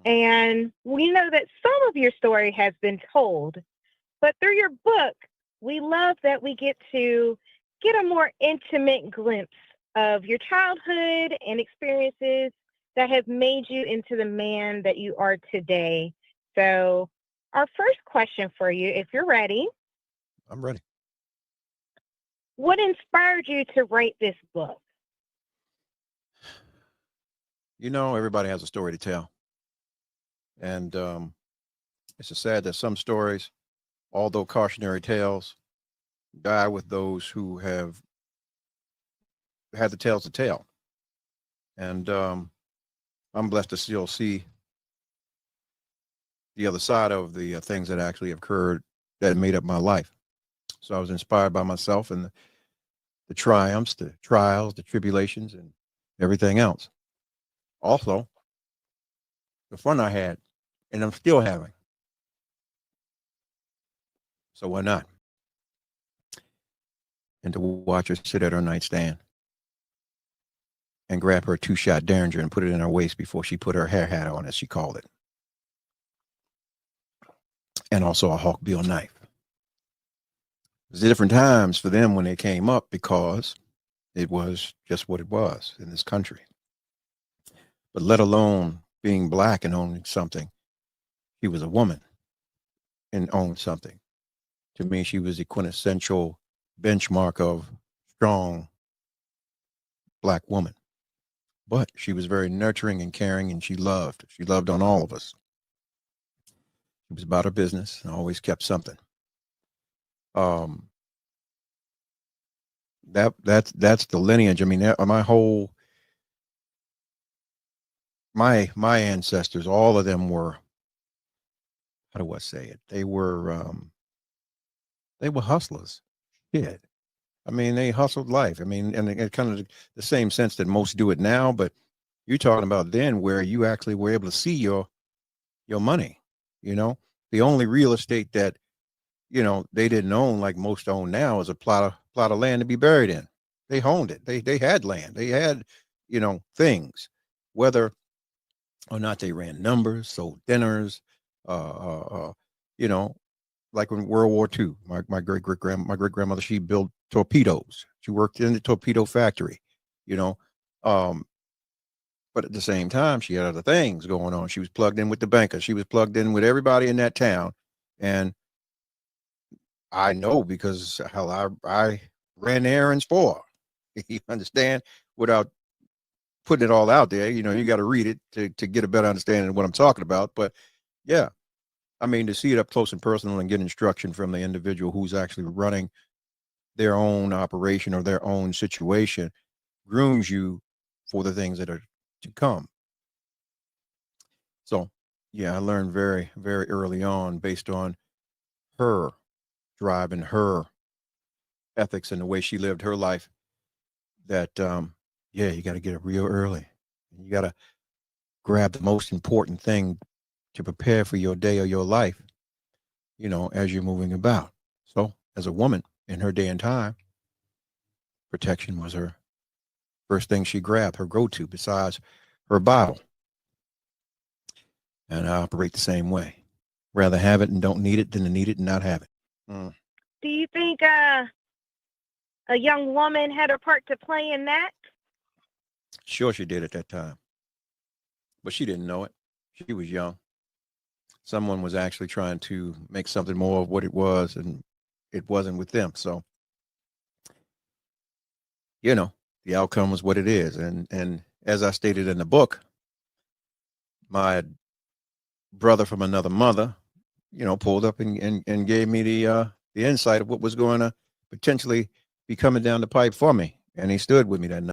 And we know that some of your story has been told, but through your book, we love that we get to get a more intimate glimpse of your childhood and experiences that have made you into the man that you are today. So, our first question for you, if you're ready, I'm ready. what inspired you to write this book? Everybody has a story to tell. And it's just sad that some stories, although cautionary tales, die with those who have had the tales to tell. And I'm blessed to still see the other side of the things that actually occurred that made up my life. So I was inspired by myself and the triumphs, the trials, the tribulations, and everything else. Also, the fun I had, and I'm still having. So why not? And to watch her sit at her nightstand and grab her two-shot Derringer and put it in her waist before she put her hair hat on, as she called it, and also a Hawkbill knife. It was different times for them when they came up because it was just what it was in this country. But let alone being black and owning something, she was a woman and owned something. To me, she was the quintessential benchmark of strong black woman. But she was very nurturing and caring, and she loved. She loved on all of us. She was about her business and always kept something. Um, that's the lineage. I mean, my whole my ancestors, all of them were, how do I say it? They were hustlers. Shit. I mean, they hustled life. I mean, and it kind of the same sense that most do it now, but you're talking about then where you actually were able to see your money. You know, the only real estate that they didn't own like most own now is a plot of land to be buried in. They owned it. They had land. They had things, whether or not they ran numbers, sold dinners, uh, uh, uh you know, like in World War II. My great grandmother, she built torpedoes. She worked in the torpedo factory, you know. Um, but at the same time, she had other things going on. She was plugged in with the banker. She was plugged in with everybody in that town. And I know because hell, I ran errands for her. You understand? Without putting it all out there, you got to read it to get a better understanding of what I'm talking about. But yeah, I mean, to see it up close and personal and get instruction from the individual who's actually running their own operation or their own situation grooms you for the things that are to come. So, yeah, I learned very, very early on based on her drive and her ethics and the way she lived her life that, yeah, you got to get it real early. You got to grab the most important thing to prepare for your day or your life, as you're moving about. So, as a woman in her day and time, protection was her first thing she grabbed, her go to, besides her Bible. And I operate the same way. Rather have it and don't need it than to need it and not have it. Mm. Do you think a young woman had a part to play in that? Sure, she did at that time, but she didn't know it. She was young. Someone was actually trying to make something more of what it was, and it wasn't with them. So, the outcome was what it is. And as I stated in the book, my brother from another mother, pulled up and gave me the insight of what was going to potentially be coming down the pipe for me. And he stood with me that night.